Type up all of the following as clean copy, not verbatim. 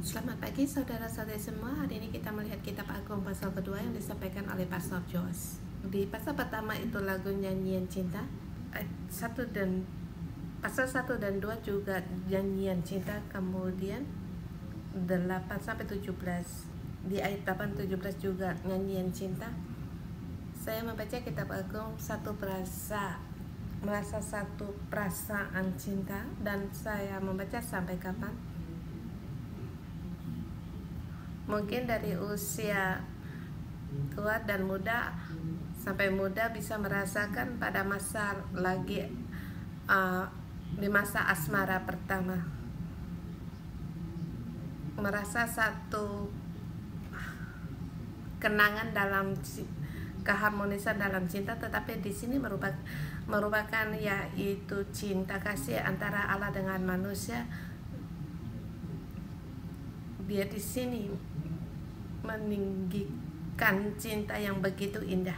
Selamat pagi saudara-saudari semua. Hari ini kita melihat kitab Agung pasal kedua yang disampaikan oleh Pastor Josh. Di pasal pertama itu lagu nyanyian cinta. Pasal 1 dan 2 juga nyanyian cinta. Kemudian 8 sampai 17. Di ayat 8 17 juga nyanyian cinta. Saya membaca kitab Agung merasa satu perasaan cinta, dan saya membaca sampai kapan? Mungkin dari usia tua dan muda sampai muda bisa merasakan pada masa di masa asmara pertama, merasa satu kenangan dalam keharmonisan dalam cinta. Tetapi di sini merupakan yaitu cinta kasih antara Allah dengan manusia. Dia di sini meninggikan cinta yang begitu indah.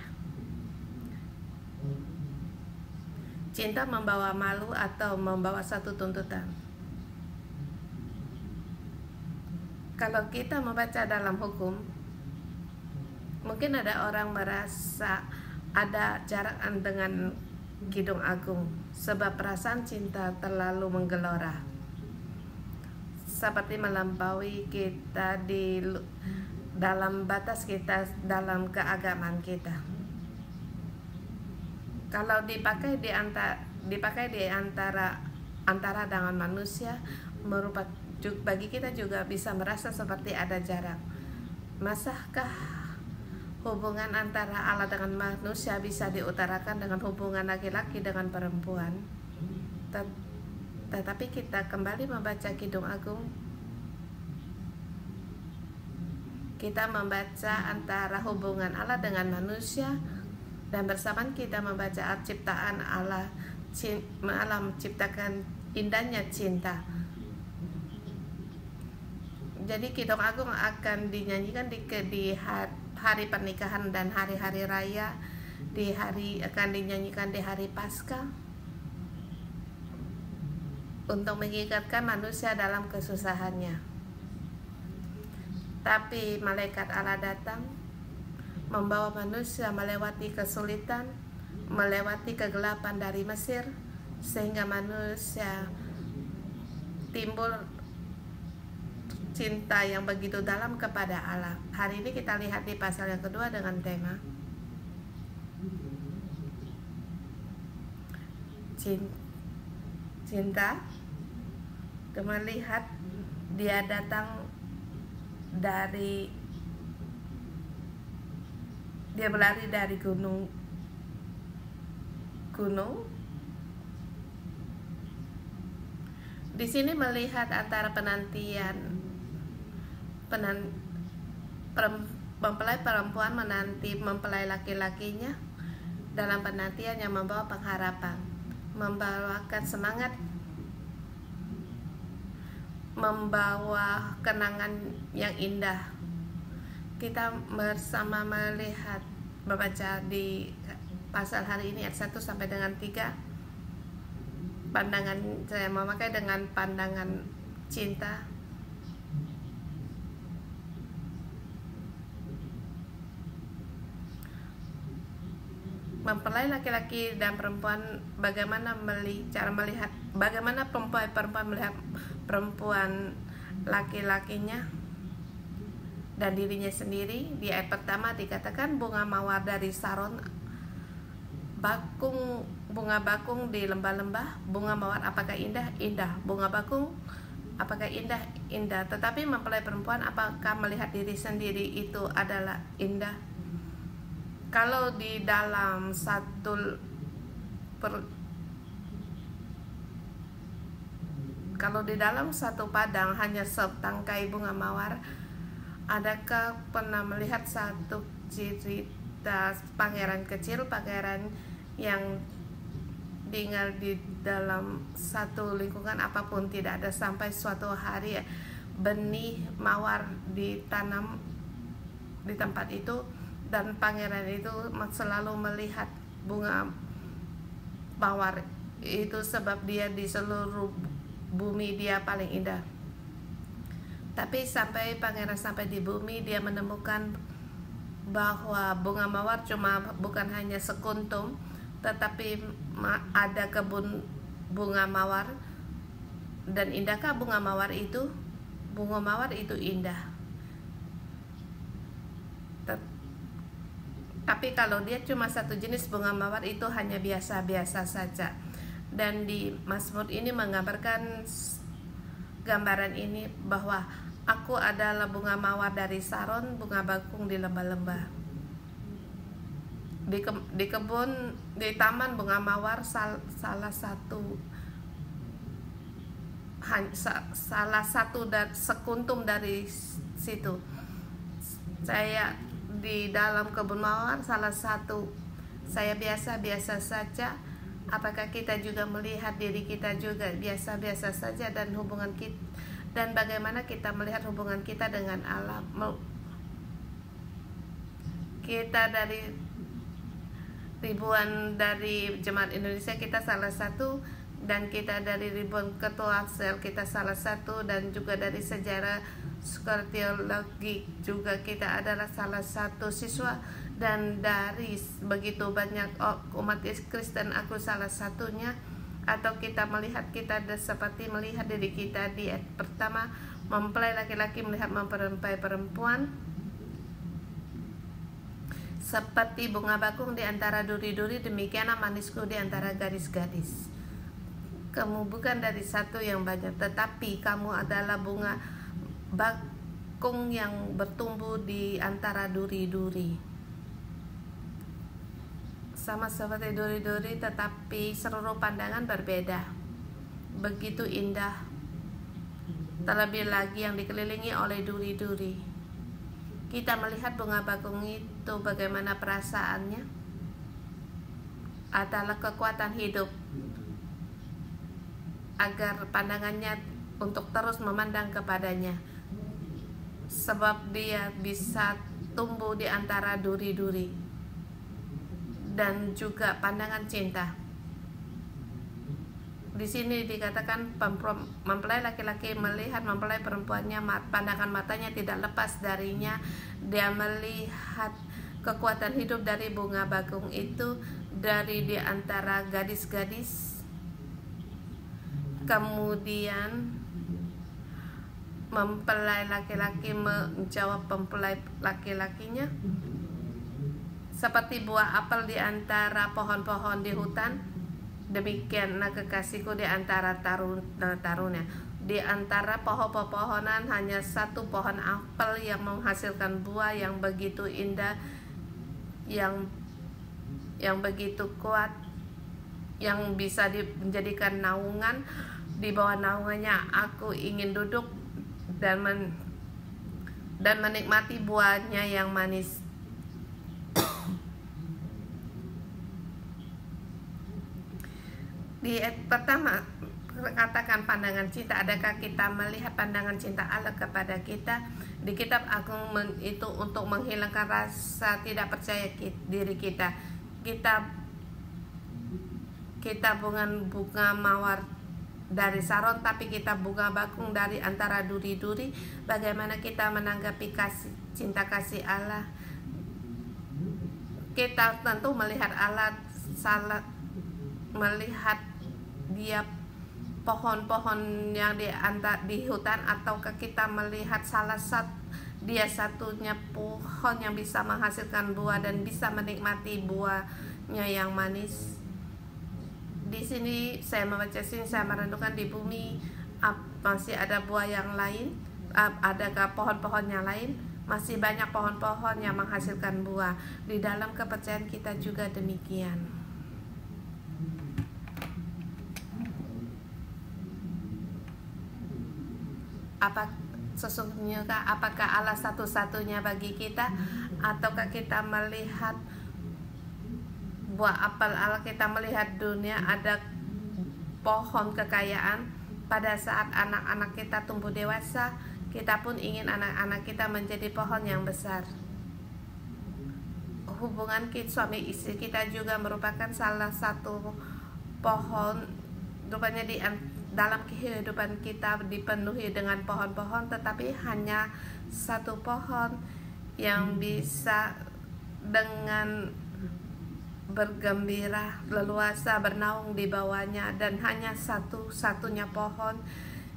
Cinta membawa malu atau membawa satu tuntutan. Kalau kita membaca dalam hukum, mungkin ada orang merasa ada jarak dengan Kidung Agung sebab perasaan cinta terlalu menggelora, seperti melampaui kita dalam batas kita dalam keagamaan kita. Kalau dipakai di antara dengan manusia, bagi kita juga bisa merasa seperti ada jarak. Masakah hubungan antara Allah dengan manusia bisa diutarakan dengan hubungan laki-laki dengan perempuan? Tetapi kita kembali membaca Kidung Agung, kita membaca antara hubungan Allah dengan manusia, dan bersamaan kita membaca ciptaan Allah menciptakan indahnya cinta. Jadi Kidung Agung akan dinyanyikan di hari pernikahan dan hari-hari raya, akan dinyanyikan di hari Paskah, untuk mengikatkan manusia dalam kesusahannya. Tapi malaikat Allah datang membawa manusia melewati kesulitan, melewati kegelapan dari Mesir, sehingga manusia timbul cinta yang begitu dalam kepada Allah. Hari ini kita lihat di pasal yang kedua dengan tema cinta. Melihat dia datang dia berlari dari gunung. Di sini melihat antara mempelai perempuan menanti mempelai laki-lakinya dalam penantian yang membawa pengharapan, membawakan semangat, membawa kenangan yang indah. Kita bersama membaca di pasal hari ini ayat 1 sampai dengan 3. Saya memakai dengan pandangan cinta. Mempelai laki-laki dan perempuan, bagaimana perempuan melihat perempuan laki-lakinya dan dirinya sendiri. Di ayat pertama dikatakan bunga mawar dari Saron, bunga bakung di lembah-lembah. Bunga mawar apakah indah? Indah. Bunga bakung apakah indah? Indah. Tetapi mempelai perempuan apakah melihat diri sendiri itu adalah indah? Kalau di dalam satu padang hanya setangkai bunga mawar, adakah pernah melihat satu cerita pangeran kecil, pangeran yang tinggal di dalam satu lingkungan apapun tidak ada, sampai suatu hari benih mawar ditanam di tempat itu, dan pangeran itu selalu melihat bunga mawar itu sebab dia di seluruh bumi dia paling indah. Tapi sampai pangeran sampai di bumi, dia menemukan bahwa bunga mawar bukan hanya sekuntum, tetapi ada kebun bunga mawar. Dan indahkah bunga mawar itu? Bunga mawar itu indah. Tapi kalau dia cuma satu jenis bunga mawar, itu hanya biasa-biasa saja. Dan di Mazmur ini menggambarkan gambaran ini bahwa aku adalah bunga mawar dari Saron, bunga bakung di lembah-lembah. Di kebun, di taman bunga mawar, salah satu dan sekuntum dari situ. Saya di dalam kebun mawar, salah satu. Saya biasa-biasa saja. Apakah kita juga melihat diri kita juga biasa-biasa saja, dan hubungan kita, dan bagaimana kita melihat hubungan kita dengan Allah? Kita dari ribuan dari jemaat Indonesia, kita salah satu, dan kita dari ribuan ketua sel, kita salah satu, dan juga dari sejarah sekolah teologi juga kita adalah salah satu siswa, dan dari begitu banyak umat Kristen aku salah satunya. Atau kita melihat kita seperti melihat diri kita di ayat pertama, mempelai laki-laki melihat mempelai perempuan seperti bunga bakung di antara duri-duri, demikianlah manisku di antara gadis-gadis. Kamu bukan dari satu yang banyak, tetapi kamu adalah bunga bakung yang bertumbuh di antara duri-duri. Sama seperti duri-duri, tetapi seluruh pandangan berbeda. Begitu indah, terlebih lagi yang dikelilingi oleh duri-duri. Kita melihat bunga bakung itu, bagaimana perasaannya adalah kekuatan hidup, agar pandangannya untuk terus memandang kepadanya, sebab dia bisa tumbuh di antara duri-duri. Dan juga pandangan cinta. Di sini dikatakan mempelai laki-laki melihat mempelai perempuannya, pandangan matanya tidak lepas darinya. Dia melihat kekuatan hidup dari bunga bakung itu, dari di antara gadis-gadis. Kemudian mempelai laki-laki menjawab mempelai laki-lakinya, seperti buah apel di antara pohon-pohon di hutan, demikianlah kekasihku di antara taruna. Di antara pohon-pohonan hanya satu pohon apel yang menghasilkan buah yang begitu indah, yang begitu kuat, yang bisa menjadikan naungan. Di bawah naungannya aku ingin duduk dan menikmati buahnya yang manis. Di ayat pertama katakan pandangan cinta. Adakah kita melihat pandangan cinta Allah kepada kita? Di kitab Agung itu untuk menghilangkan rasa tidak percaya diri kita. Kita bukan bunga mawar dari Saron, tapi kita bunga bakung dari antara duri-duri. Bagaimana kita menanggapi cinta kasih Allah? Kita tentu melihat Allah, melihat dia pohon-pohon yang di hutan, ataukah kita melihat dia satunya pohon yang bisa menghasilkan buah dan bisa menikmati buahnya yang manis? Di sini saya membaca sini, saya merenungkan di bumi masih ada buah yang lain, adakah pohon-pohon yang lain? Masih banyak pohon-pohon yang menghasilkan buah. Di dalam kepercayaan kita juga demikian. Apakah Allah satu-satunya bagi kita, ataukah kita melihat buah apel Allah? Kita melihat dunia ada pohon kekayaan. Pada saat anak-anak kita tumbuh dewasa, kita pun ingin anak-anak kita menjadi pohon yang besar. Hubungan suami istri kita juga merupakan salah satu pohon. Rupanya dalam kehidupan kita dipenuhi dengan pohon-pohon, tetapi hanya satu pohon yang bisa dengan bergembira leluasa bernaung di bawahnya, dan hanya satu-satunya pohon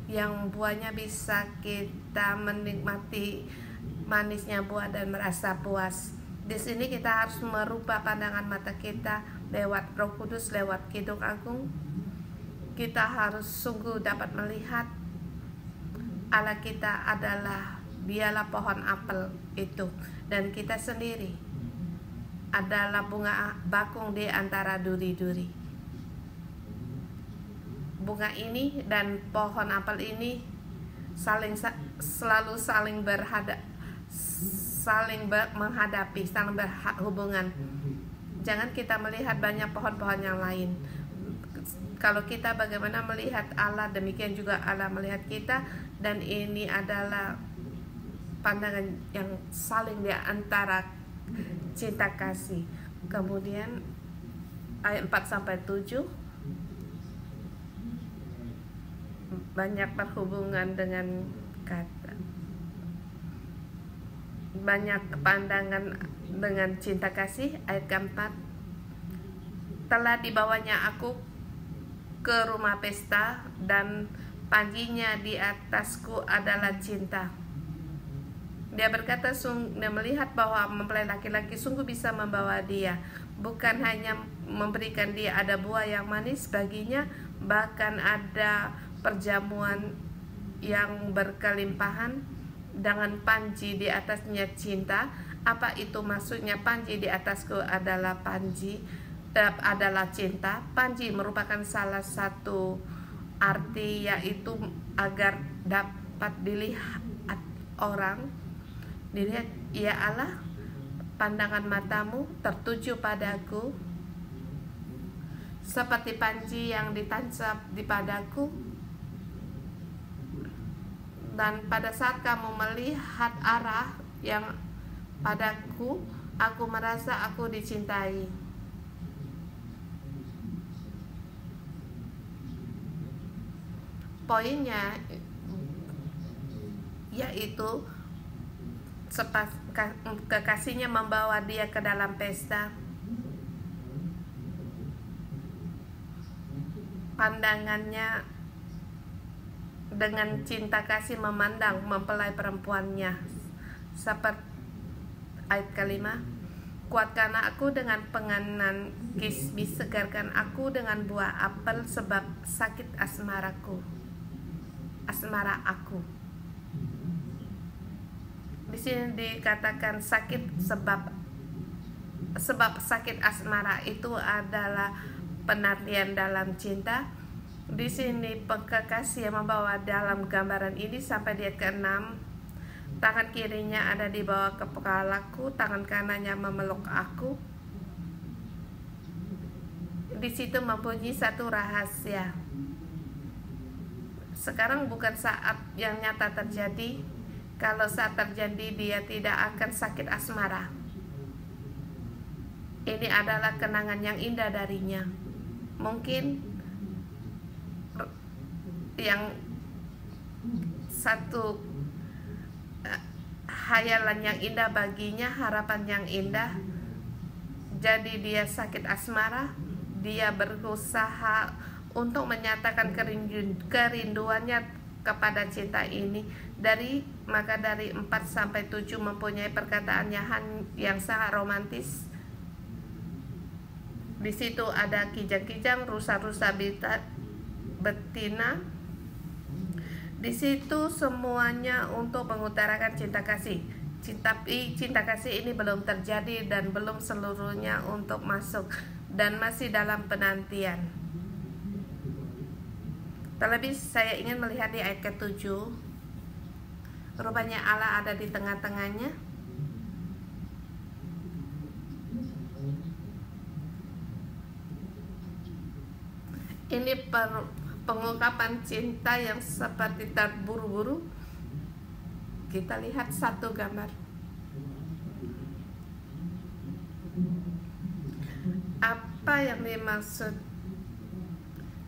yang buahnya bisa kita menikmati manisnya buah dan merasa puas. Di sini kita harus merubah pandangan mata kita lewat Roh Kudus, lewat Kidung Agung. Kita harus sungguh dapat melihat Allah kita adalah Dialah pohon apel itu, dan kita sendiri adalah bunga bakung di antara duri-duri. Bunga ini dan pohon apel ini selalu saling menghadapi, saling berhubungan. Jangan kita melihat banyak pohon-pohon yang lain. Kalau kita bagaimana melihat Allah, demikian juga Allah melihat kita, dan ini adalah pandangan yang saling di antara cinta kasih. Kemudian ayat 4-7 banyak berhubungan dengan kata, banyak pandangan dengan cinta kasih. Ayat keempat, telah dibawanya aku ke rumah pesta, dan panjinya di atasku adalah cinta. Dia berkata, dia melihat bahwa mempelai laki-laki sungguh bisa membawa dia, bukan hanya memberikan dia ada buah yang manis baginya, bahkan ada perjamuan yang berkelimpahan dengan panji di atasnya cinta. Apa itu maksudnya panji di atasku adalah adalah cinta? Panji merupakan salah satu arti, yaitu agar dapat dilihat orang. Dilihat, ya Allah, pandangan matamu tertuju padaku seperti panji yang ditancap di padaku. Dan pada saat kamu melihat arah yang padaku, aku merasa aku dicintai. Poinnya yaitu kekasihnya membawa dia ke dalam pesta. Pandangannya dengan cinta kasih memandang mempelai perempuannya. Seperti ayat kelima, kuatkanlah aku dengan penganan kismis, segarkan aku dengan buah apel, sebab sakit asmara aku. Di sini dikatakan sakit sebab sakit asmara itu adalah penantian dalam cinta. Di sini kekasih yang membawa dalam gambaran ini sampai di ayat ke-6. Tangan kirinya ada di bawah kepalaku, tangan kanannya memeluk aku. Di situ mempunyai satu rahasia. Sekarang bukan saat yang nyata terjadi. Kalau saat terjadi, dia tidak akan sakit asmara. Ini adalah kenangan yang indah darinya. Mungkin yang satu hayalan yang indah baginya, harapan yang indah. Jadi dia sakit asmara. Dia berusaha untuk menyatakan kerinduannya kepada cinta ini. Maka dari 4-7 mempunyai perkataan yang sangat romantis. Di situ ada kijang-kijang, rusa-rusa betina. Di situ semuanya untuk mengutarakan cinta kasih. Cinta kasih ini belum terjadi dan belum seluruhnya untuk masuk, dan masih dalam penantian. Terlebih saya ingin melihat di ayat ke-7. Rupanya Allah ada di tengah-tengahnya. Ini pengungkapan cinta yang seperti terburu-buru. Kita lihat satu gambar. Apa yang dimaksud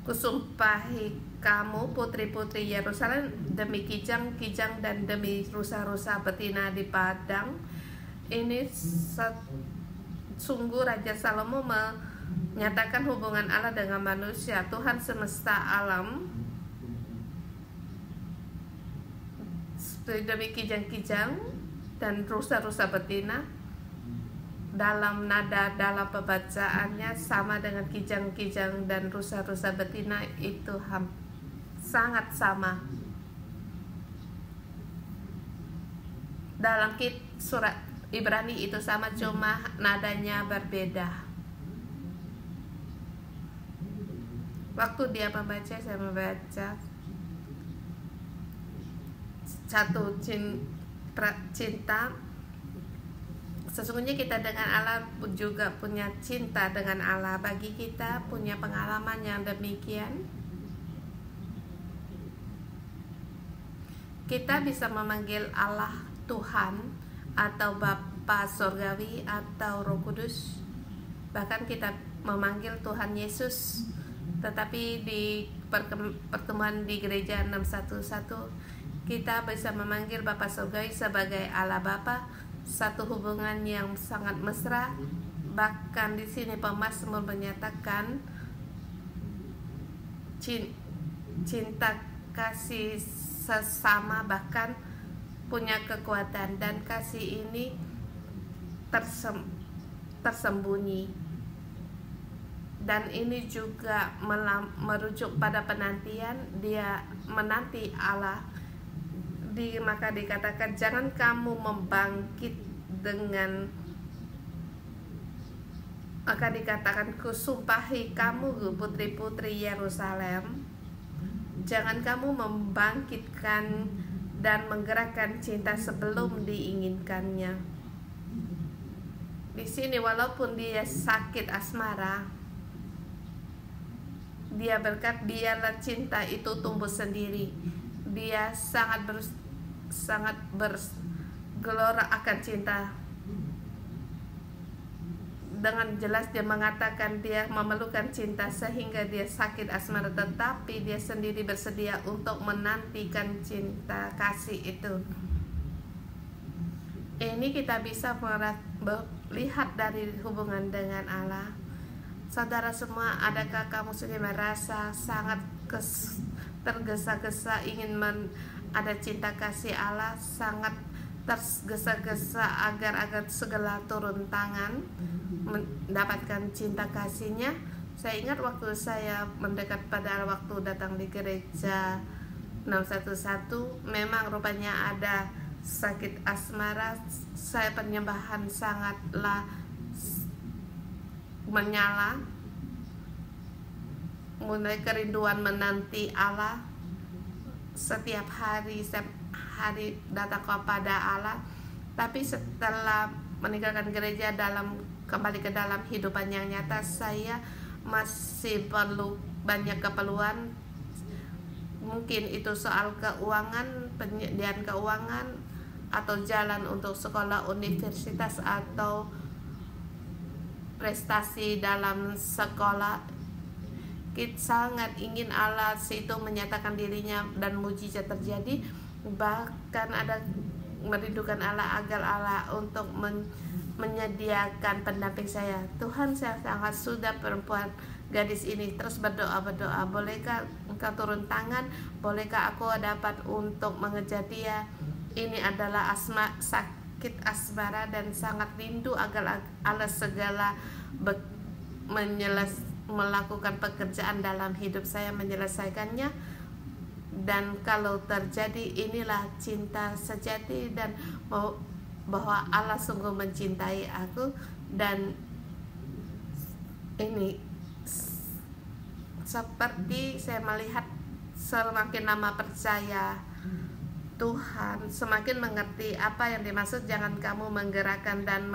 Kusumpahi kamu putri-putri Yerusalem demi kijang-kijang dan demi rusa-rusa betina di padang. Ini sungguh Raja Salomo menyatakan hubungan Allah dengan manusia, Tuhan semesta alam, demi kijang-kijang dan rusa-rusa betina. Dalam nada dalam pembacaannya sama dengan kijang-kijang dan rusa-rusa betina, itu sangat sama. Dalam surat Ibrani itu sama, cuma nadanya berbeda. Waktu dia membaca, saya membaca satu cinta. Sesungguhnya kita dengan Allah juga punya cinta dengan Allah. Bagi kita punya pengalaman yang demikian, kita bisa memanggil Allah Tuhan atau Bapa Surgawi atau Roh Kudus. Bahkan kita memanggil Tuhan Yesus. Tetapi di pertemuan di gereja 611, kita bisa memanggil Bapa Surgawi sebagai Allah Bapa. Satu hubungan yang sangat mesra. Bahkan di sini pemazmur menyatakan cinta kasih sesama bahkan punya kekuatan, dan kasih ini tersembunyi, dan ini juga merujuk pada penantian. Dia menanti Allah. Maka dikatakan, jangan kamu membangkit dengan, maka dikatakan, kusumpahi kamu putri-putri Yerusalem, jangan kamu membangkitkan dan menggerakkan cinta sebelum diinginkannya. Di sini walaupun dia sakit asmara, dia berkata, biarlah cinta itu tumbuh sendiri. Dia sangat bergelora akan cinta. Dengan jelas dia mengatakan dia memerlukan cinta sehingga dia sakit asmara, tetapi dia sendiri bersedia untuk menantikan cinta kasih itu. Ini kita bisa melihat dari hubungan dengan Allah. Saudara semua, adakah kamu sendiri merasa sangat tergesa-gesa ingin ada cinta kasih Allah, sangat tergesa-gesa agar segala turun tangan mendapatkan cinta kasihnya? Saya ingat waktu saya mendekat pada waktu datang di gereja 611, memang rupanya ada sakit asmara. Saya penyembahan sangatlah menyala, mulai kerinduan menanti Allah. Setiap hari datang kepada Allah. Tapi setelah meninggalkan gereja, kembali ke dalam kehidupan yang nyata, saya masih perlu banyak keperluan. Mungkin itu soal keuangan, penyediaan keuangan, atau jalan untuk sekolah universitas, atau prestasi dalam sekolah. Kita sangat ingin Allah itu menyatakan dirinya dan mujizat terjadi. Bahkan ada merindukan Allah agar Allah untuk menyediakan pendamping saya. Tuhan, saya sangat sudah perempuan gadis ini terus berdoa. Bolehkah engkau turun tangan? Bolehkah aku dapat untuk mengejar dia? Ini adalah sakit asmara dan sangat rindu agar Allah segala melakukan pekerjaan dalam hidup saya, menyelesaikannya. Dan kalau terjadi, inilah cinta sejati, dan bahwa Allah sungguh mencintai aku. Dan ini seperti saya melihat semakin lama percaya Tuhan, semakin mengerti apa yang dimaksud jangan kamu menggerakkan dan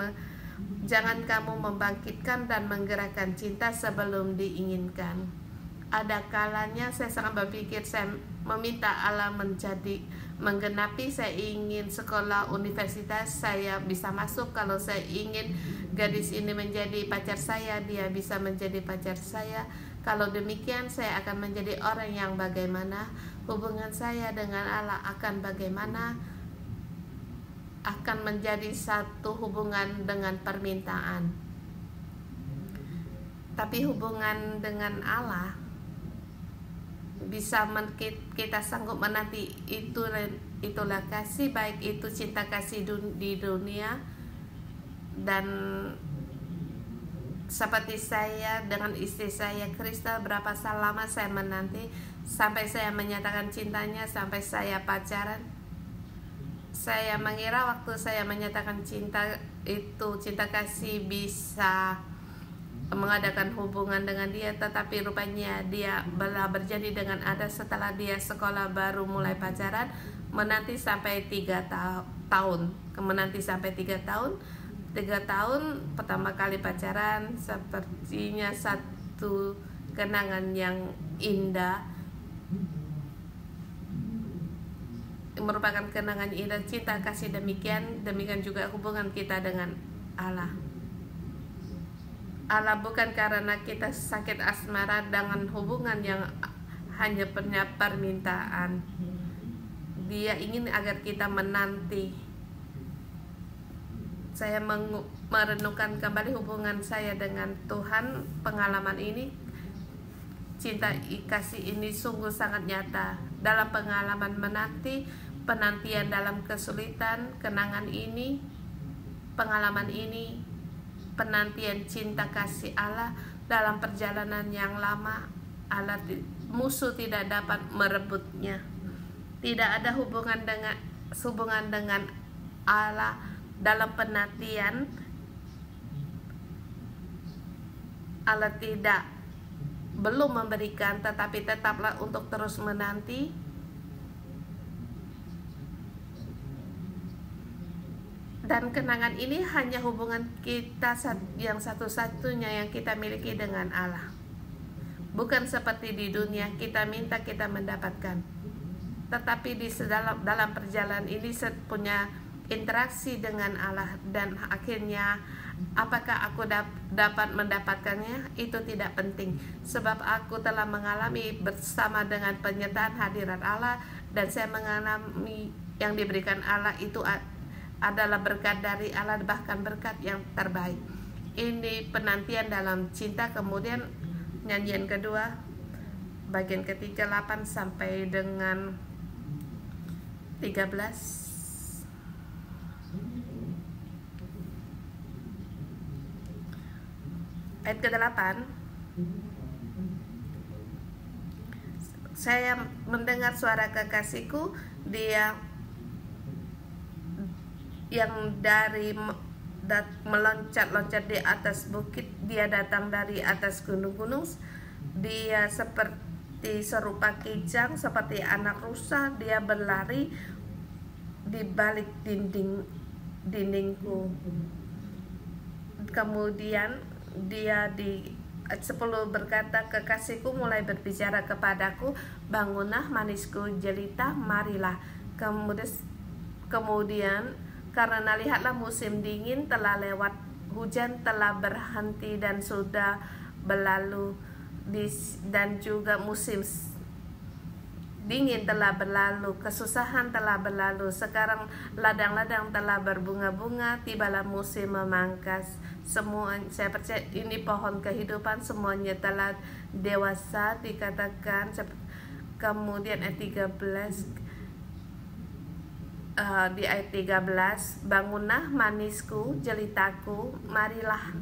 jangan kamu membangkitkan dan menggerakkan cinta sebelum diinginkan. Ada kalanya saya sangat berpikir, saya meminta Allah menggenapi. Saya ingin sekolah universitas, saya bisa masuk. Kalau saya ingin gadis ini menjadi pacar saya, dia bisa menjadi pacar saya. Kalau demikian, saya akan menjadi orang yang bagaimana? Hubungan saya dengan Allah akan bagaimana? Akan menjadi satu hubungan dengan permintaan. Tapi hubungan dengan Allah bisa kita sanggup menanti, itulah kasih, baik itu cinta kasih di dunia. Dan seperti saya dengan istri saya Kristal, berapa lama saya menanti sampai saya menyatakan cintanya, sampai saya pacaran. Saya mengira waktu saya menyatakan cinta itu, cinta kasih, bisa mengadakan hubungan dengan dia, tetapi rupanya dia berjanji dengan ada setelah dia sekolah baru mulai pacaran, menanti sampai 3 tahun, menanti sampai 3 tahun. 3 tahun pertama kali pacaran, sepertinya satu kenangan yang indah, merupakan kenangan indah cinta kasih. Demikian juga hubungan kita dengan Allah. Allah bukan karena kita sakit asmara dengan hubungan yang hanya punya permintaan. Dia ingin agar kita menanti. Saya merenungkan kembali hubungan saya dengan Tuhan, pengalaman ini, cinta kasih ini sungguh sangat nyata. Dalam pengalaman menanti, penantian dalam kesulitan, kenangan ini, pengalaman ini, penantian cinta kasih Allah dalam perjalanan yang lama, Allah musuh tidak dapat merebutnya. Tidak ada hubungan dengan Allah dalam penantian. Allah belum memberikan, tetapi tetaplah untuk terus menanti. Dan kenangan ini hanya hubungan kita yang satu-satunya yang kita miliki dengan Allah. Bukan seperti di dunia, kita minta, kita mendapatkan. Tetapi dalam perjalanan ini punya interaksi dengan Allah, dan akhirnya apakah aku dapat mendapatkannya itu tidak penting, sebab aku telah mengalami bersama dengan penyertaan hadirat Allah, dan saya mengalami yang diberikan Allah itu adalah berkat dari Allah, bahkan berkat yang terbaik. Ini penantian dalam cinta. Kemudian nyanyian kedua bagian ketiga 8 sampai dengan 13. Ayat ke-8, saya mendengar suara kekasihku, dia yang dari meloncat-loncat di atas bukit, dia datang dari atas gunung-gunung, dia seperti serupa kijang, seperti anak rusa, dia berlari di balik dindingku. Kemudian dia di ayat 10 berkata, kekasihku mulai berbicara kepadaku, bangunlah manisku jelita, marilah. Kemudian karena lihatlah musim dingin telah lewat, hujan telah berhenti dan sudah berlalu, dan juga musim dingin telah berlalu, kesusahan telah berlalu. Sekarang ladang-ladang telah berbunga-bunga, tibalah musim memangkas. Semua, saya percaya ini pohon kehidupan, semuanya telah dewasa, dikatakan. Kemudian ayat 13, di ayat 13, bangunlah manisku jelitaku, marilah.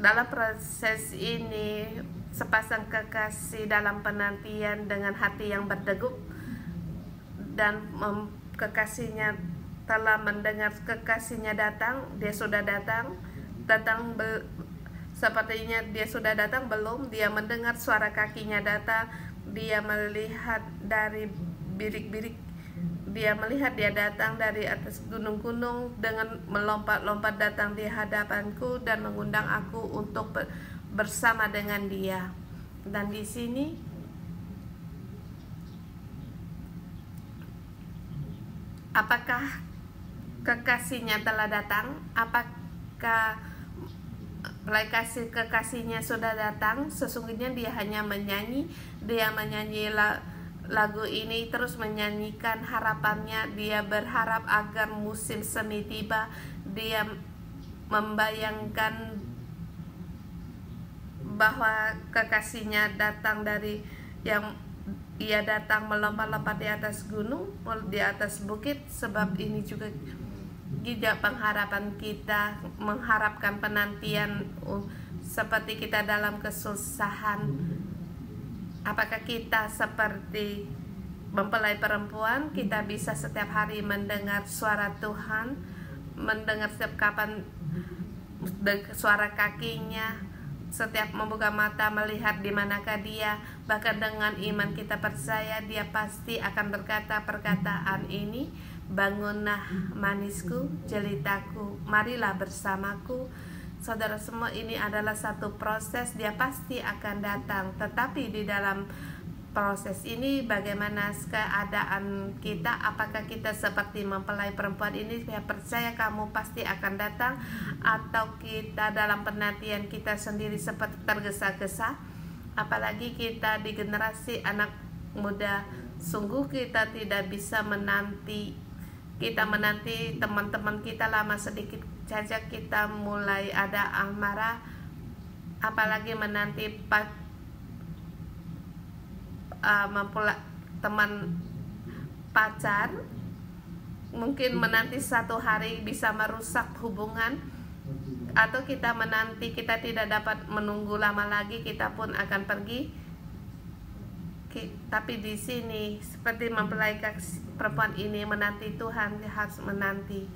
Dalam proses ini, sepasang kekasih dalam penantian dengan hati yang berdegup, dan kekasihnya telah mendengar kekasihnya datang. Dia sudah datang sepertinya dia sudah datang belum. Dia mendengar suara kakinya datang. Dia melihat dari birik-birik. Dia melihat dia datang dari atas gunung-gunung dengan melompat-lompat datang di hadapanku dan mengundang aku untuk bersama dengan dia. Dan di sini apakah kekasihnya telah datang? ketika pelai kasih kekasihnya sudah datang, sesungguhnya dia hanya menyanyi. Dia menyanyi lagu ini, terus menyanyikan harapannya. Dia berharap agar musim semi tiba. Dia membayangkan bahwa kekasihnya datang dari yang ia datang melompat-lompat di atas gunung, di atas bukit. Sebab ini juga pengharapan kita, mengharapkan penantian seperti kita dalam kesusahan. Apakah kita seperti mempelai perempuan? Kita bisa setiap hari mendengar suara Tuhan, mendengar setiap kapan suara kakinya, setiap membuka mata melihat di manakah dia. Bahkan dengan iman kita percaya dia pasti akan berkata perkataan ini, bangunlah manisku, jelitaku, marilah bersamaku. Saudara semua, ini adalah satu proses, dia pasti akan datang. Tetapi di dalam proses ini bagaimana keadaan kita? Apakah kita seperti mempelai perempuan ini, saya percaya kamu pasti akan datang, atau kita dalam penantian kita sendiri seperti tergesa-gesa? Apalagi kita di generasi anak muda, sungguh kita tidak bisa menanti. Kita menanti teman-teman kita lama sedikit saja kita mulai ada amarah, apalagi menanti teman pacar. Mungkin menanti satu hari bisa merusak hubungan, atau kita menanti kita tidak dapat menunggu lama lagi, kita pun akan pergi. Tapi di sini seperti mempelai perempuan ini menanti Tuhan, harus menanti,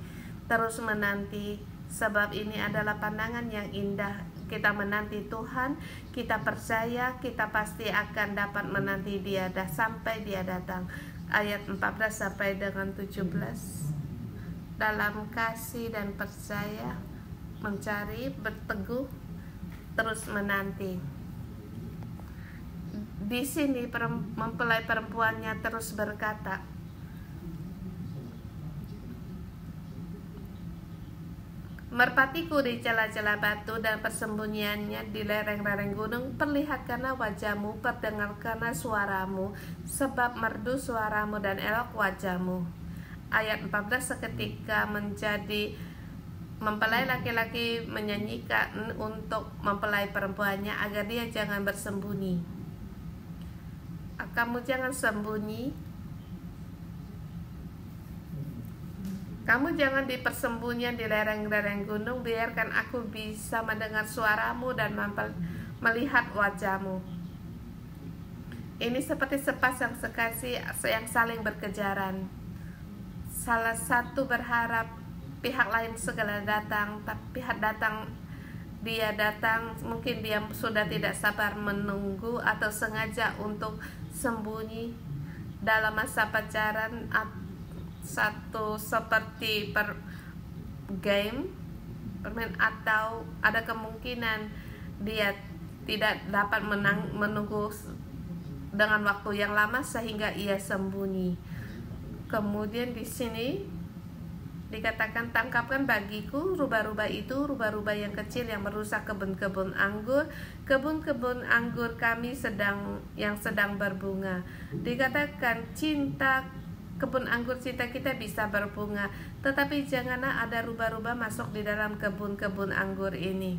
terus menanti, sebab ini adalah pandangan yang indah. Kita menanti Tuhan, kita percaya kita pasti akan dapat menanti dia sampai dia datang. Ayat 14 sampai dengan 17. Dalam kasih dan percaya, mencari, berteguh, terus menanti. Di sini mempelai perempuannya terus berkata, merpatiku di celah-celah batu dan persembunyiannya di lereng-lereng gunung, perlihatkanlah wajahmu, perdengarkanlah suaramu, sebab merdu suaramu dan elok wajahmu. Ayat 14, seketika menjadi mempelai laki-laki menyanyikan untuk mempelai perempuannya agar dia jangan bersembunyi. Kamu jangan sembunyi, kamu jangan di persembunyian di lereng-lereng gunung. Biarkan aku bisa mendengar suaramu dan melihat wajahmu. Ini seperti sepasang sekasih yang saling berkejaran. Salah satu berharap pihak lain segala datang, tapi pihak datang, dia datang, mungkin dia sudah tidak sabar menunggu atau sengaja untuk sembunyi dalam masa pacaran. Satu seperti game permain, atau ada kemungkinan dia tidak dapat menunggu dengan waktu yang lama sehingga ia sembunyi. Kemudian di sini dikatakan, tangkapkan bagiku rubah-rubah itu, rubah-rubah yang kecil yang merusak kebun-kebun anggur, kebun-kebun anggur kami yang sedang berbunga. Dikatakan cinta kebun anggur cinta kita bisa berbunga, tetapi janganlah ada rubah-rubah masuk di dalam kebun-kebun anggur ini.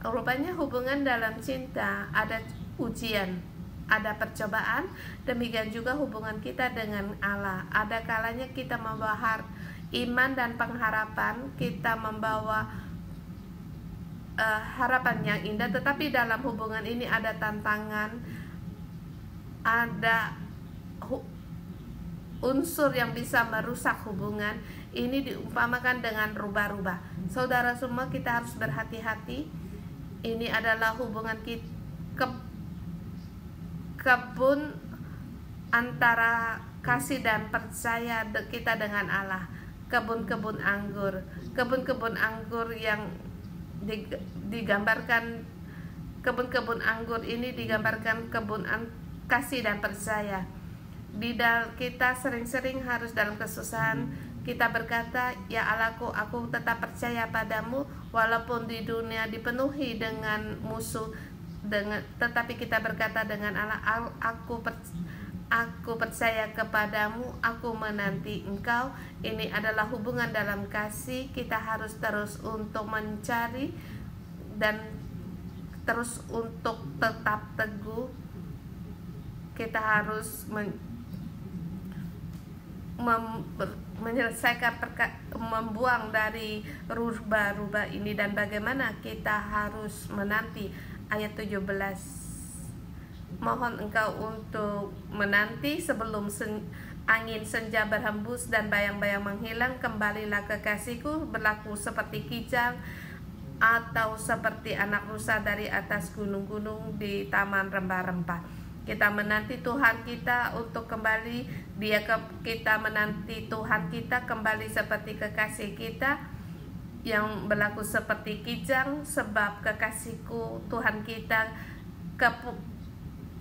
Rupanya hubungan dalam cinta ada ujian, ada percobaan, demikian juga hubungan kita dengan Allah. Ada kalanya kita membawa iman dan pengharapan, kita membawa harapan yang indah, tetapi dalam hubungan ini ada tantangan, ada unsur yang bisa merusak hubungan. Ini diumpamakan dengan rubah-rubah. Saudara semua, kita harus berhati-hati. Ini adalah hubungan kebun antara kasih dan percaya kita dengan Allah. Kebun-kebun anggur yang digambarkan, kebun-kebun anggur ini digambarkan kebun kasih dan percaya. Kita sering-sering harus dalam kesusahan, Kita berkata, ya Allahku, aku tetap percaya padamu walaupun di dunia dipenuhi dengan musuh, tetapi kita berkata dengan Allah, aku percaya kepadamu, aku menanti engkau. Ini adalah hubungan dalam kasih. Kita harus terus untuk mencari dan terus untuk tetap teguh. Kita harus menyelesaikan membuang dari rubah-rubah ini. Dan bagaimana kita harus menanti. Ayat 17, mohon engkau untuk menanti sebelum angin senja berhembus dan bayang-bayang menghilang. Kembalilah kekasihku, berlaku seperti kijang atau seperti anak rusa dari atas gunung-gunung di taman rempah-rempah. Kita menanti Tuhan kita untuk kembali. Kita menanti Tuhan kita kembali seperti kekasih kita yang berlaku seperti kijang, sebab kekasihku Tuhan kita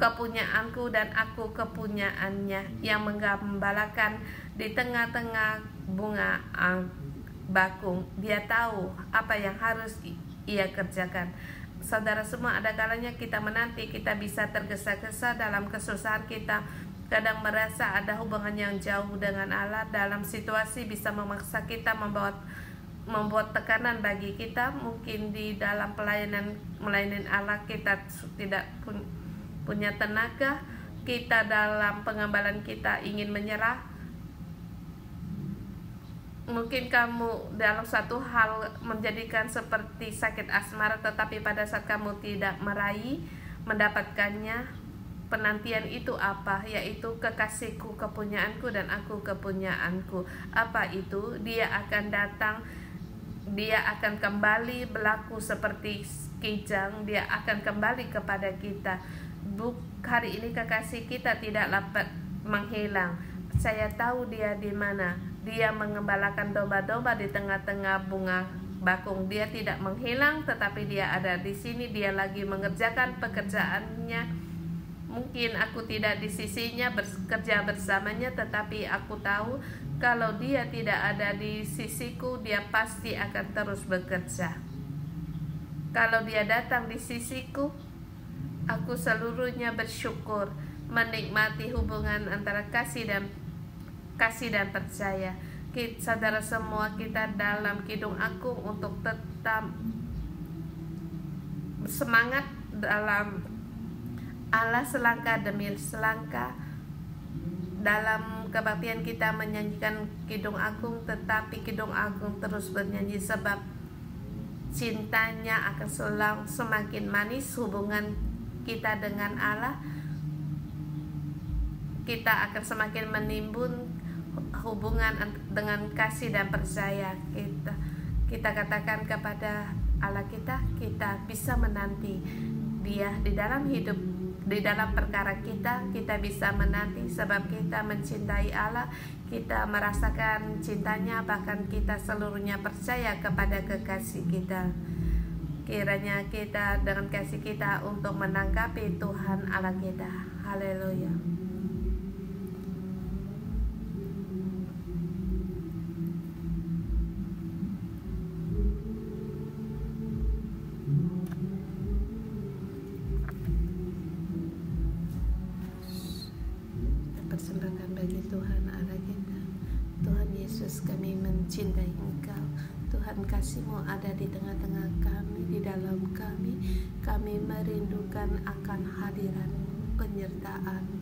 kepunyaanku dan aku kepunyaannya, yang menggembalakan di tengah-tengah bunga bakung. Dia tahu apa yang harus ia kerjakan. Saudara semua, ada kalanya kita menanti, kita bisa tergesa-gesa dalam kesusahan kita, kadang merasa ada hubungan yang jauh dengan Allah. Dalam situasi bisa memaksa kita, membuat tekanan bagi kita. Mungkin di dalam melayani Allah kita tidak punya tenaga, kita dalam pengembalaan kita ingin menyerah. Mungkin kamu dalam satu hal menjadikan seperti sakit asmara, tetapi pada saat kamu tidak mendapatkannya, penantian itu apa? Yaitu kekasihku kepunyaanku dan aku kepunyaanku. Apa itu? Dia akan datang, dia akan kembali berlaku seperti kijang, dia akan kembali kepada kita. Hari ini kekasih kita tidak dapat menghilang. Saya tahu dia di mana. Dia mengembalakan domba-domba di tengah-tengah bunga bakung. Dia tidak menghilang, tetapi dia ada di sini. Dia lagi mengerjakan pekerjaannya. Mungkin aku tidak di sisinya bekerja bersamanya, tetapi aku tahu kalau dia tidak ada di sisiku, dia pasti akan terus bekerja. Kalau dia datang di sisiku, aku seluruhnya bersyukur, menikmati hubungan antara kasih dan percaya. Saudara semua, kita dalam Kidung Agung untuk tetap semangat dalam Allah selangkah demi selangkah. Dalam kebaktian kita menyanyikan Kidung Agung, tetapi Kidung Agung terus bernyanyi sebab cintanya akan semakin manis. Hubungan kita dengan Allah, kita akan semakin menimbun hubungan dengan kasih dan percaya. Kita katakan kepada Allah kita bisa menanti Dia di dalam hidup, di dalam perkara kita bisa menanti sebab kita mencintai Allah, kita merasakan cintanya, bahkan kita seluruhnya percaya kepada kekasih kita. Kiranya kita dengan kasih kita untuk menanggapi Tuhan Allah kita. Haleluya. Persembahkan bagi Tuhan Allah kita. Tuhan Yesus, kami mencintai Engkau. Tuhan, kasih-Mu ada di tengah-tengah kami, di dalam kami. Kami merindukan akan hadirat-Mu, penyertaan-Mu.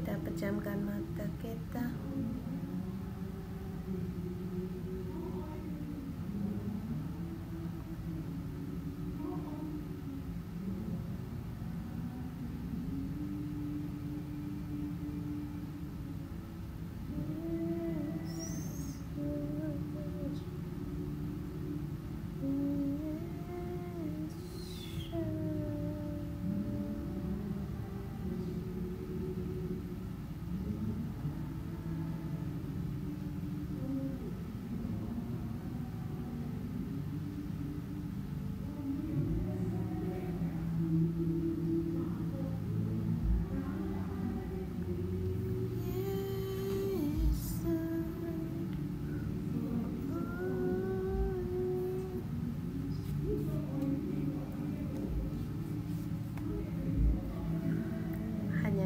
kita pejamkan mata kita.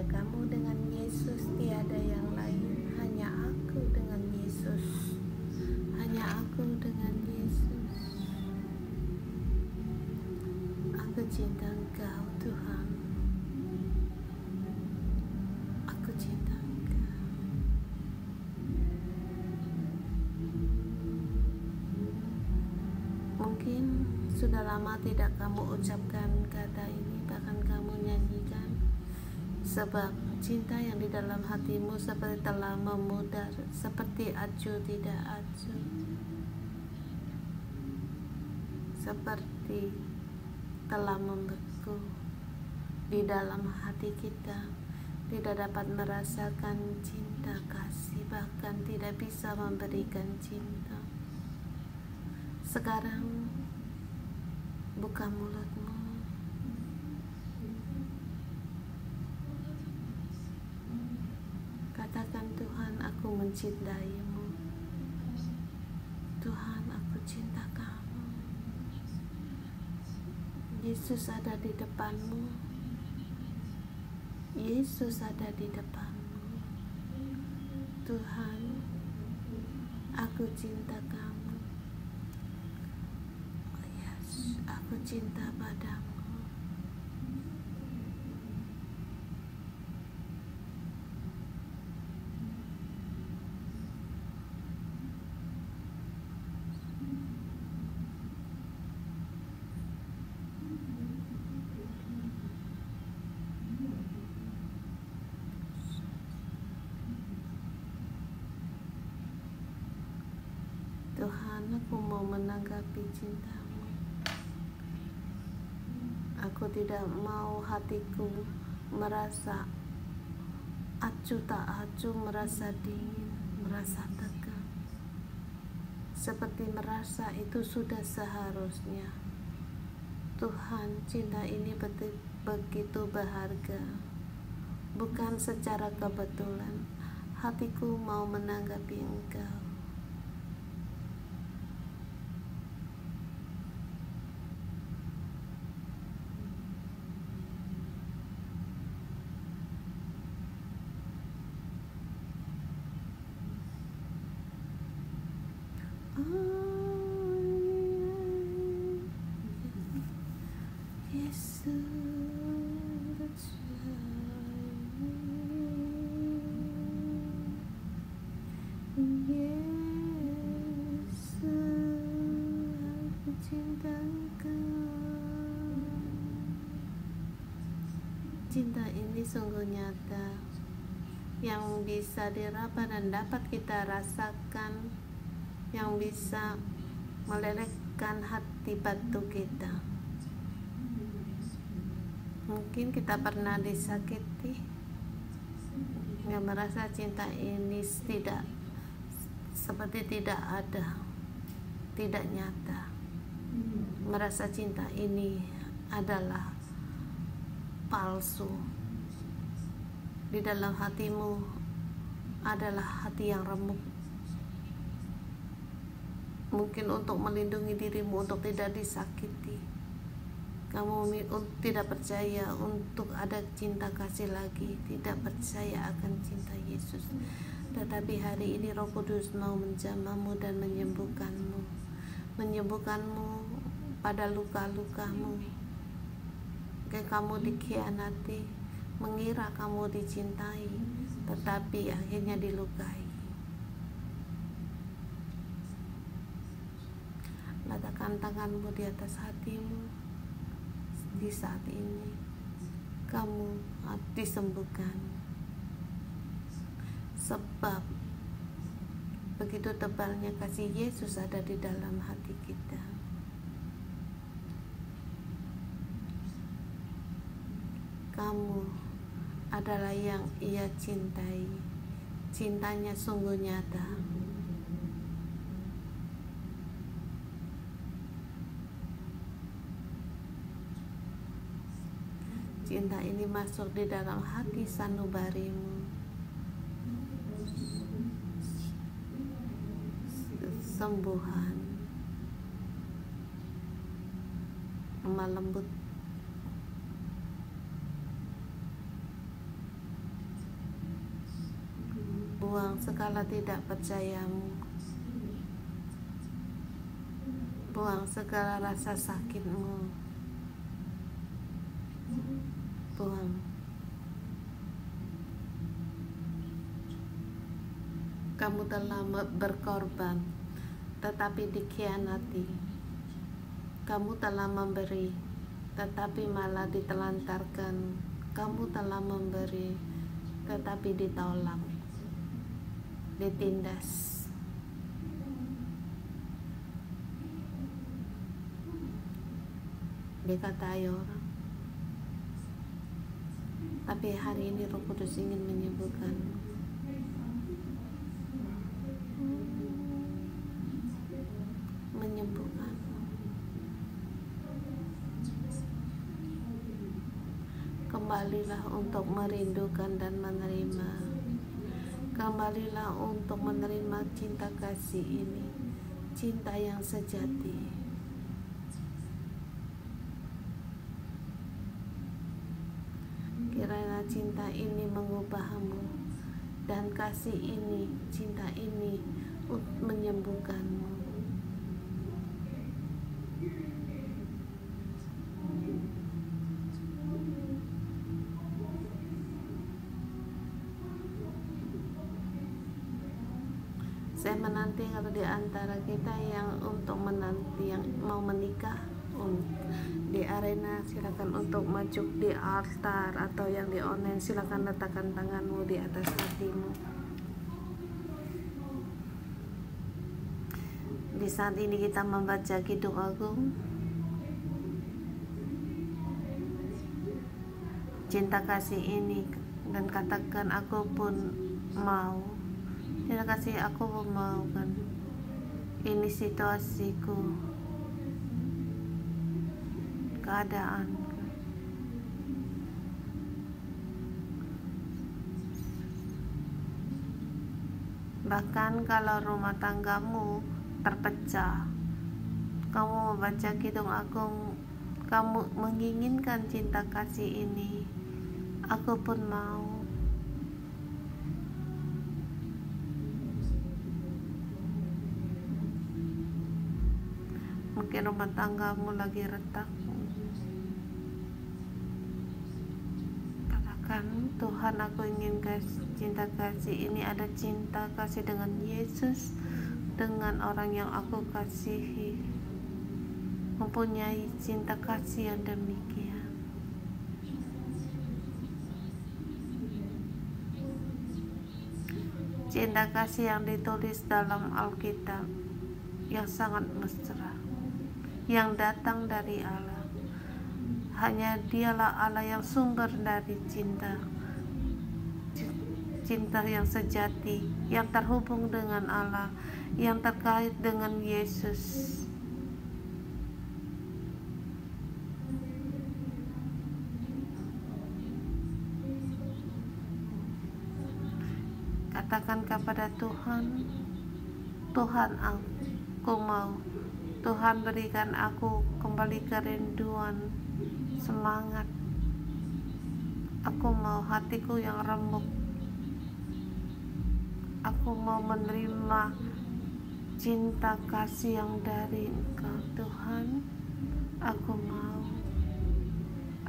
Kamu dengan Yesus, tiada yang lain. Hanya aku dengan Yesus. Hanya aku dengan Yesus. Aku cinta Engkau, Tuhan. Aku cinta Engkau. Mungkin sudah lama tidak kamu ucapkan kata ini, bahkan kamu nyanyikan. Sebab cinta yang di dalam hatimu seperti telah memudar, seperti acuh tidak acuh, seperti telah membeku di dalam hati kita. Tidak dapat merasakan cinta kasih, bahkan tidak bisa memberikan cinta. Sekarang buka mulutmu. Katakan, Tuhan, aku mencintaimu. Tuhan, aku cinta kamu. Yesus ada di depanmu. Yesus ada di depanmu. Tuhan, aku cinta kamu. Oh yes, aku cinta padamu. Tuhan, aku mau menanggapi cintamu. Aku tidak mau hatiku merasa acuh tak acuh, merasa dingin, merasa tegang. Seperti merasa itu sudah seharusnya. Tuhan, cinta ini begitu berharga. Bukan secara kebetulan. Hatiku mau menanggapi Engkau. Cinta ini sungguh nyata, yang bisa diraba dan dapat kita rasakan, yang bisa melelehkan hati batu kita. Mungkin kita pernah disakiti, yang merasa cinta ini seperti tidak ada, tidak nyata. Merasa cinta ini adalah palsu. Di dalam hatimu adalah hati yang remuk. Mungkin untuk melindungi dirimu untuk tidak disakiti, kamu tidak percaya untuk ada cinta kasih lagi, tidak percaya akan cinta Yesus. Tetapi hari ini Roh Kudus mau menjamahmu dan menyembuhkanmu pada luka-lukamu. Kamu dikhianati, mengira kamu dicintai, tetapi akhirnya dilukai. Letakkan tanganmu di atas hatimu. Di saat ini kamu harus disembuhkan, sebab begitu tebalnya kasih Yesus ada di dalam hati kita. Kamu adalah yang Ia cintai. Cintanya sungguh nyata. Cinta ini masuk di dalam hati sanubarimu. Sembuhan, lemah lembut, buang segala tidak percayamu, buang segala rasa sakitmu, buang. Kamu telah berkorban tetapi dikhianati. Kamu telah memberi tetapi malah ditelantarkan. Kamu telah memberi tetapi ditolak, ditindas. Dikatai orang. Tapi hari ini Roh Kudus ingin menyembuhkan. Menyembuhkan. Kembalilah untuk merindukan dan menerima. Kembalilah untuk menerima cinta kasih ini, cinta yang sejati. Kiranya cinta ini mengubahmu, dan kasih ini, cinta ini menyembuhkanmu. Saya menanti kalau di antara kita yang untuk menanti, yang mau menikah di arena, silakan untuk maju di altar, atau yang di online silakan letakkan tanganmu di atas hatimu. Di saat ini kita membaca Kidung Agung. Cinta kasih ini, dan katakan aku pun mau. Cinta kasih aku pun mau, kan. Ini situasiku, keadaan. Bahkan kalau rumah tanggamu terpecah, kamu membaca Kidung Agung, kamu menginginkan cinta kasih ini, aku pun mau. Mungkin rumah tanggamu lagi retak. Katakan, Tuhan, aku ingin cinta kasih ini ada cinta kasih dengan Yesus, dengan orang yang aku kasihi, mempunyai cinta kasih yang demikian. Cinta kasih yang ditulis dalam Alkitab, yang sangat mesra, yang datang dari Allah. Hanya Dialah Allah yang sumber dari cinta, cinta yang sejati, yang terhubung dengan Allah, yang terkait dengan Yesus. Katakan kepada Tuhan, Tuhan, aku mau. Tuhan, berikan aku kembali kerinduan, semangat. Aku mau hatiku yang remuk. Aku mau menerima cinta kasih yang dari Engkau, Tuhan. Aku mau.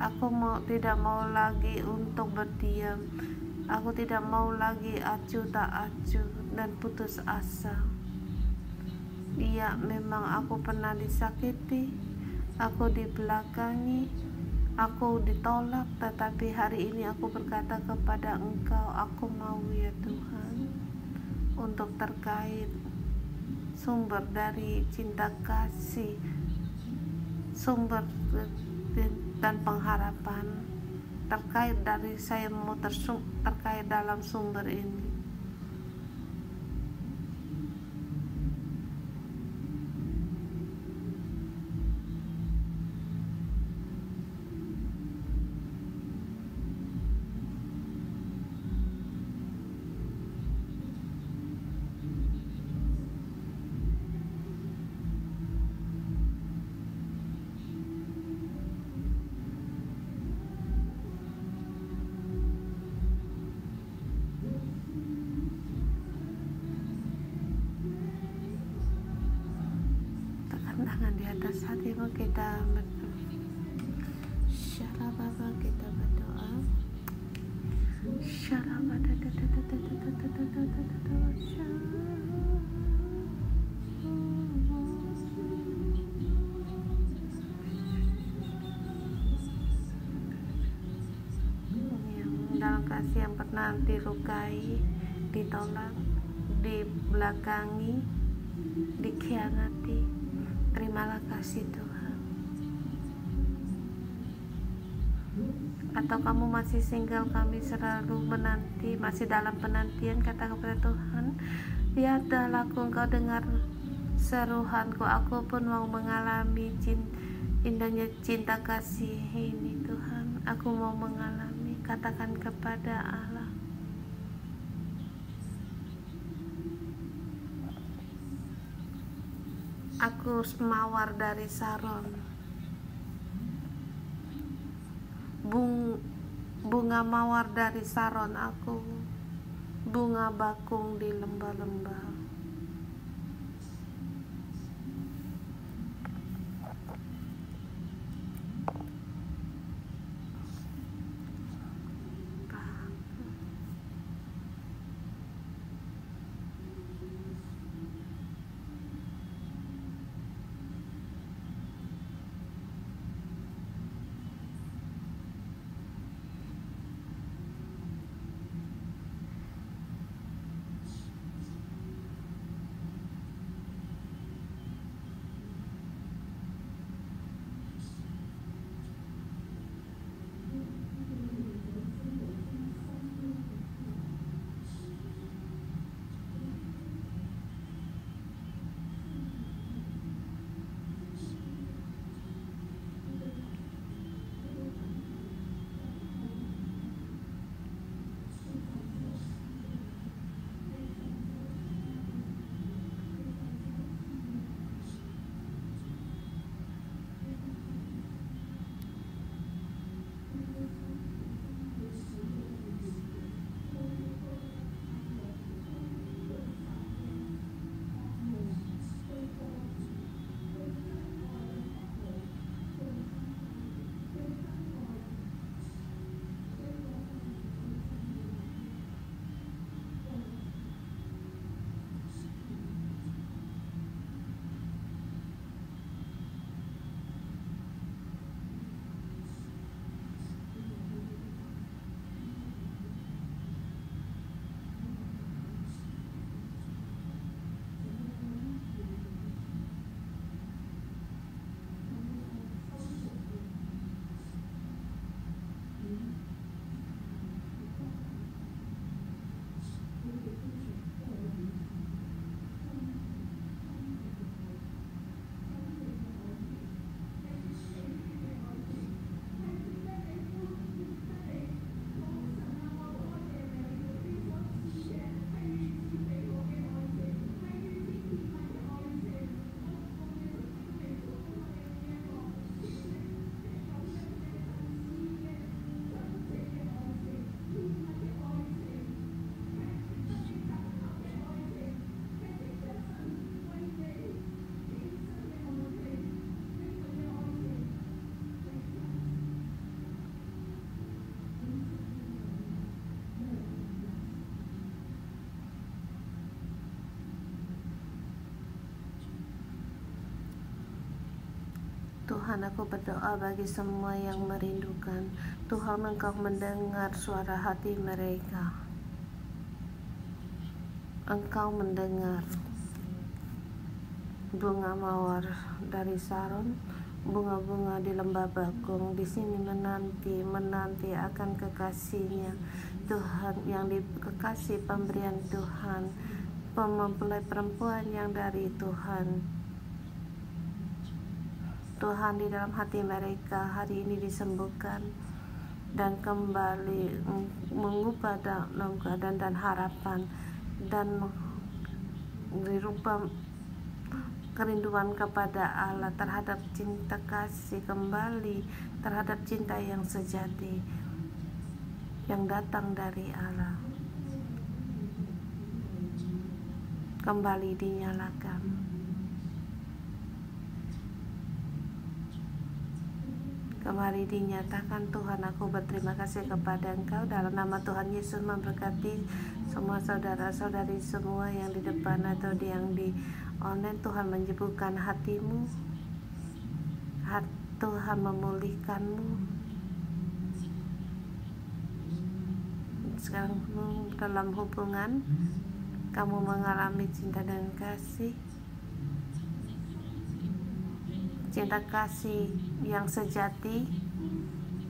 Aku tidak mau lagi untuk berdiam Aku tidak mau lagi acuh tak acuh dan putus asa. Iya, memang aku pernah disakiti, aku dibelakangi, aku ditolak, tetapi hari ini aku berkata kepada Engkau, aku mau ya Tuhan, untuk terkait sumber dari cinta kasih, sumber dan pengharapan, terkait dari saya mau terkait dalam sumber ini. Tangan di atas hatimu, kita kita berdoa. Yang dalam kasih yang pernah dilukai, ditolak, dibelakangi, dikhianati, terimalah kasih Tuhan. Atau kamu masih single, kami selalu menanti, masih dalam penantian, kata kepada Tuhan, lihatlah aku, Engkau dengar seruhanku, aku pun mau mengalami indahnya cinta kasih ini Tuhan, aku mau mengalami. Katakan kepada Allah, aku mawar dari Saron, bunga mawar dari Saron, aku bunga bakung di lembah-lembah. Tuhan, aku berdoa bagi semua yang merindukan. Tuhan, Engkau mendengar suara hati mereka. Engkau mendengar bunga mawar dari Saron, bunga-bunga di lembah bakung di sini menanti akan kekasihnya. Tuhan yang dikasih pemberian Tuhan, mempelai perempuan yang dari Tuhan. Tuhan, di dalam hati mereka hari ini disembuhkan dan kembali mengubah dalam keadaan dan harapan, dan dirubah kerinduan kepada Allah, terhadap cinta kasih, kembali terhadap cinta yang sejati yang datang dari Allah, kembali dinyalakan. Kembali dinyatakan. Tuhan, aku berterima kasih kepada Engkau. Dalam nama Tuhan Yesus, memberkati semua saudara-saudari semua yang di depan atau yang di online. Tuhan menyembuhkan hatimu, Tuhan memulihkanmu. Sekarang dalam hubungan kamu mengalami cinta dan kasih, cinta kasih yang sejati,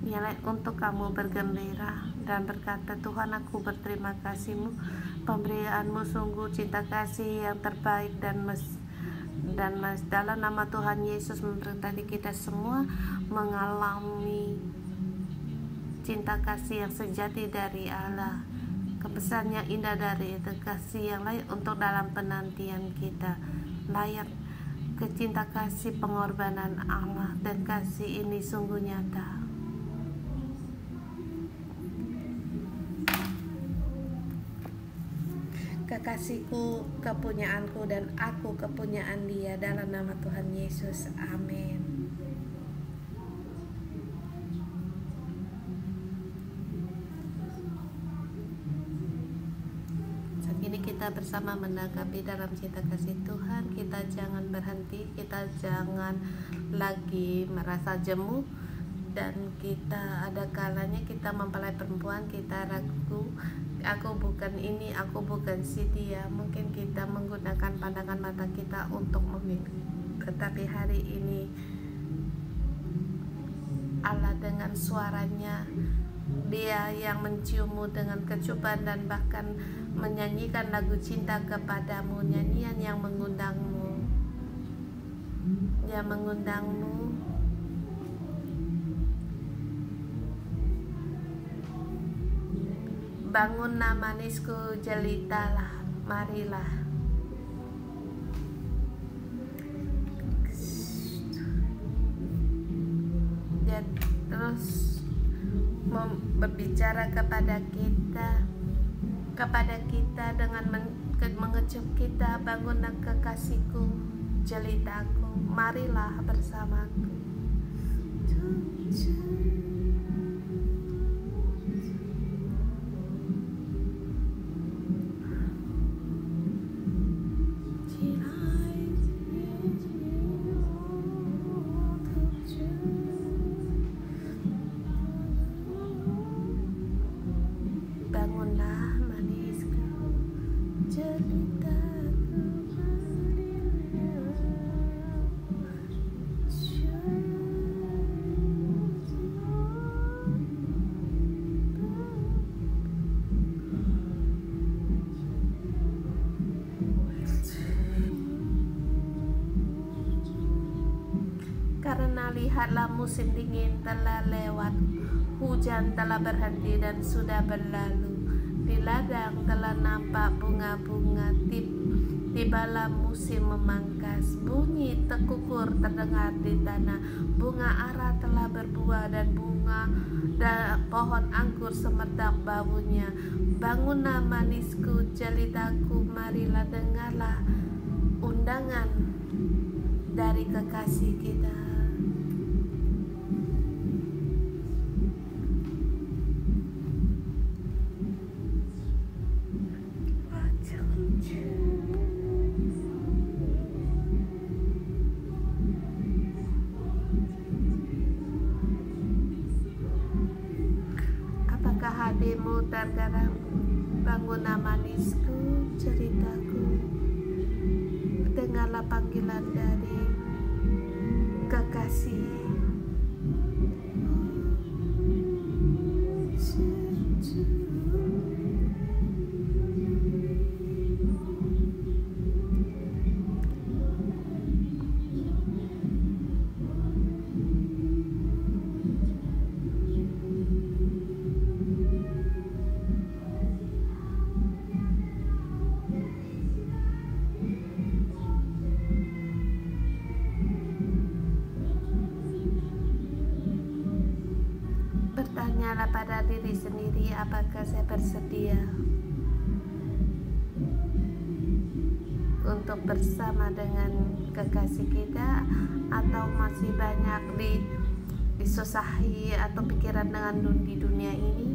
ialah untuk kamu bergembira dan berkata, Tuhan, aku berterima kasih-Mu, pemberian-Mu sungguh cinta kasih yang terbaik, dan dalam nama Tuhan Yesus memberkati kita semua mengalami cinta kasih yang sejati dari Allah, kepesan yang indah dari itu, kasih yang layak untuk dalam penantian kita, layak ke cinta kasih pengorbanan Allah, dan kasih ini sungguh nyata. Kekasihku kepunyaanku dan aku kepunyaan Dia, dalam nama Tuhan Yesus, amin. Kita bersama menanggapi dalam cinta kasih Tuhan. Kita jangan berhenti, kita jangan lagi merasa jemu, dan kita ada kalanya kita mempelai perempuan, kita ragu, aku bukan ini, aku bukan si dia. Mungkin kita menggunakan pandangan mata kita untuk memilih, tetapi hari ini Allah dengan suaranya, Dia yang menciummu dengan kecupan dan bahkan menyanyikan lagu cinta kepadamu, nyanyian yang mengundangmu, yang mengundangmu. Bangunlah manisku, jelitalah, marilah. Dia terus berbicara kepada kita dengan mengecup kita. Bangunlah kekasihku, jelitaku, marilah bersamaku. Karena lihatlah, musim dingin telah lewat, hujan telah berhenti dan sudah berlalu. Di ladang telah nampak bunga-bunga, tibalah musim memangkas. Bunyi tekukur terdengar di tanah, bunga ara telah berbuah dan pohon anggur semerbak baunya. Bangunlah manisku, jelitaku, marilah dengarlah undangan dari kekasih kita. hatimu tergerak, bangunlah manisku, ceritaku. Dengarlah panggilan dari kekasih. Bertanyalah pada diri sendiri, apakah saya bersedia untuk bersama dengan kekasih kita, atau masih banyak disusahi atau pikiran dengan di dunia ini.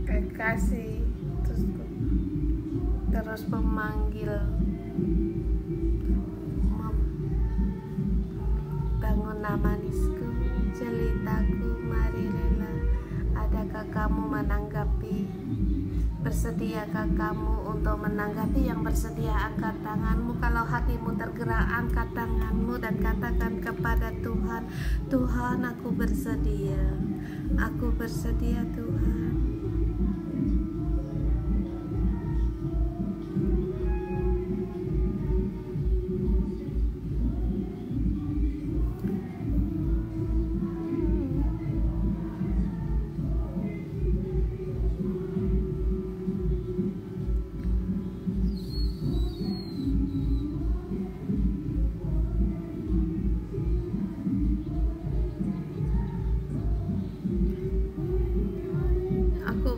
Kekasih terus memanggil, bangunlah manisku, jelitaku, marilah. Adakah kamu menanggapi? Bersediakah kamu untuk menanggapi? Yang bersedia, angkat tanganmu. Kalau hatimu tergerak, angkat tanganmu dan katakan kepada Tuhan, Tuhan, aku bersedia. Aku bersedia, Tuhan.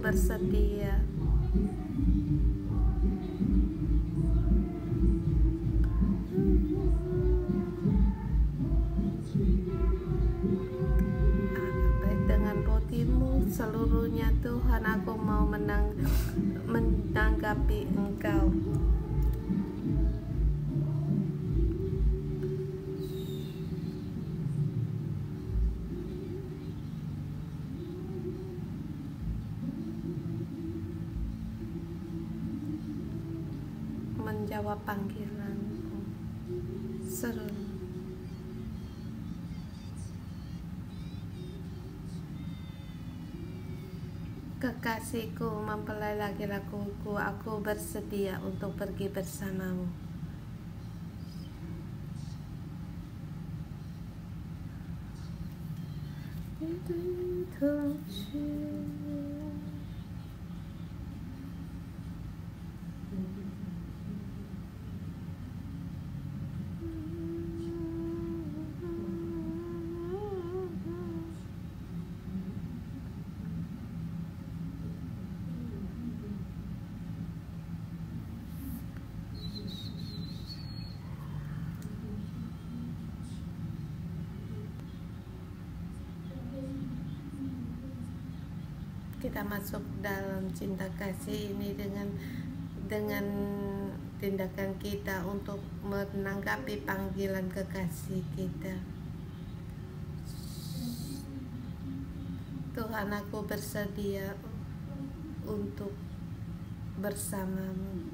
Bersedia. Baik dengan rotimu seluruhnya, Tuhan, aku mau menanggapi Engkau. Menjawab panggilanku, seru. Kekasihku, mempelai laki-lakiku, aku bersedia untuk pergi bersamamu. Kita masuk dalam cinta kasih ini dengan tindakan kita untuk menanggapi panggilan kekasih kita. Tuhan, aku bersedia untuk bersamamu.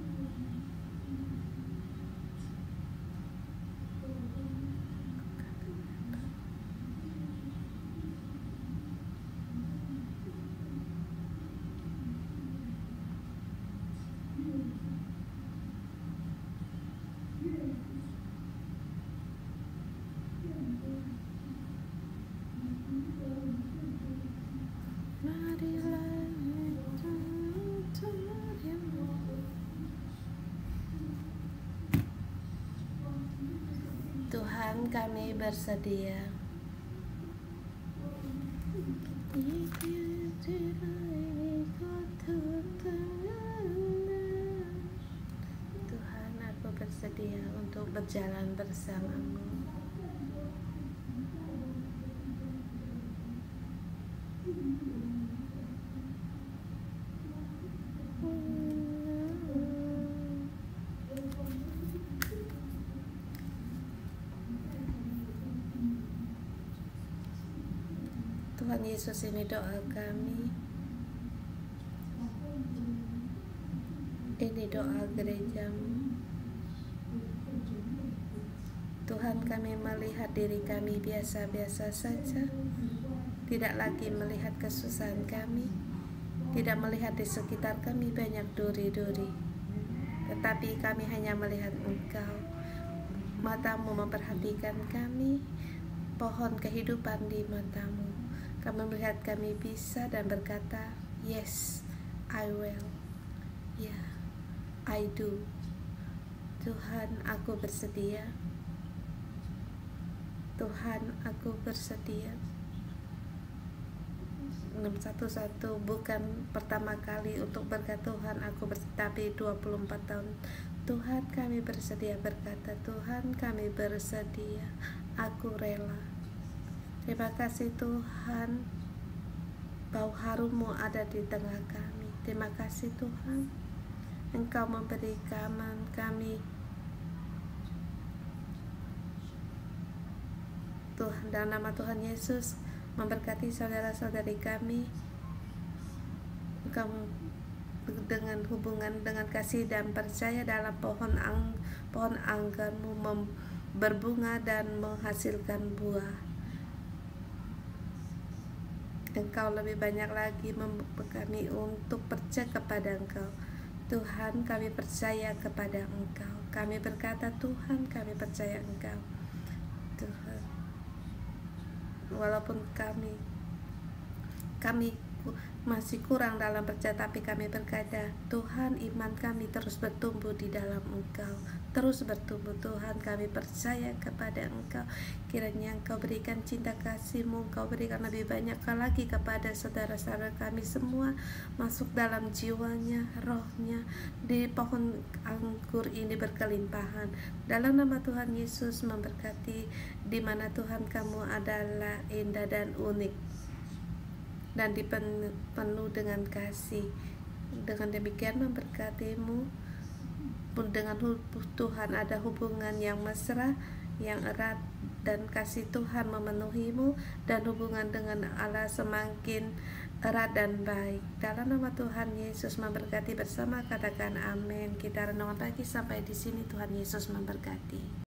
Tuhan, kami bersedia. Tuhan, aku bersedia untuk berjalan bersamamu. Tuhan Yesus, ini doa kami, ini doa gerejamu. Tuhan, kami melihat diri kami biasa-biasa saja, tidak lagi melihat kesusahan kami, tidak melihat di sekitar kami banyak duri-duri, tetapi kami hanya melihat Engkau. Matamu memperhatikan kami, pohon kehidupan di matamu. Kami melihat kami bisa dan berkata, yes, I will. Yeah, I do. Tuhan, aku bersedia. Tuhan, aku bersedia. 611 bukan pertama kali untuk berkata Tuhan aku bersedia, tapi 24 tahun. Tuhan, kami bersedia berkata, Tuhan, kami bersedia, aku rela. Terima kasih Tuhan, bau harummu ada di tengah kami. Terima kasih Tuhan, Engkau memberi kami Tuhan, dalam nama Tuhan Yesus, memberkati saudara-saudari kami. Engkau dengan hubungan, dengan kasih dan percaya dalam pohon anggarmu berbunga dan menghasilkan buah. Engkau lebih banyak lagi kami untuk percaya kepada Engkau. Tuhan, kami percaya kepada Engkau. Kami berkata, Tuhan, kami percaya Engkau. Tuhan, walaupun kami masih kurang dalam percaya, tapi kami berkata, Tuhan, iman kami terus bertumbuh di dalam Engkau, terus bertumbuh. Tuhan, kami percaya kepada Engkau. Kiranya Engkau berikan cinta kasih-Mu, Engkau berikan lebih banyak lagi kepada saudara-saudara kami semua, masuk dalam jiwanya, rohnya, di pohon anggur ini berkelimpahan. Dalam nama Tuhan Yesus memberkati, di mana Tuhan kamu adalah indah dan unik dan dipenuh dengan kasih. Dengan demikian memberkatimu, dengan Tuhan ada hubungan yang mesra, yang erat, dan kasih Tuhan memenuhimu, dan hubungan dengan Allah semakin erat dan baik. Dalam nama Tuhan Yesus memberkati bersama, katakan amin. Kita renungan pagi sampai di sini. Tuhan Yesus memberkati.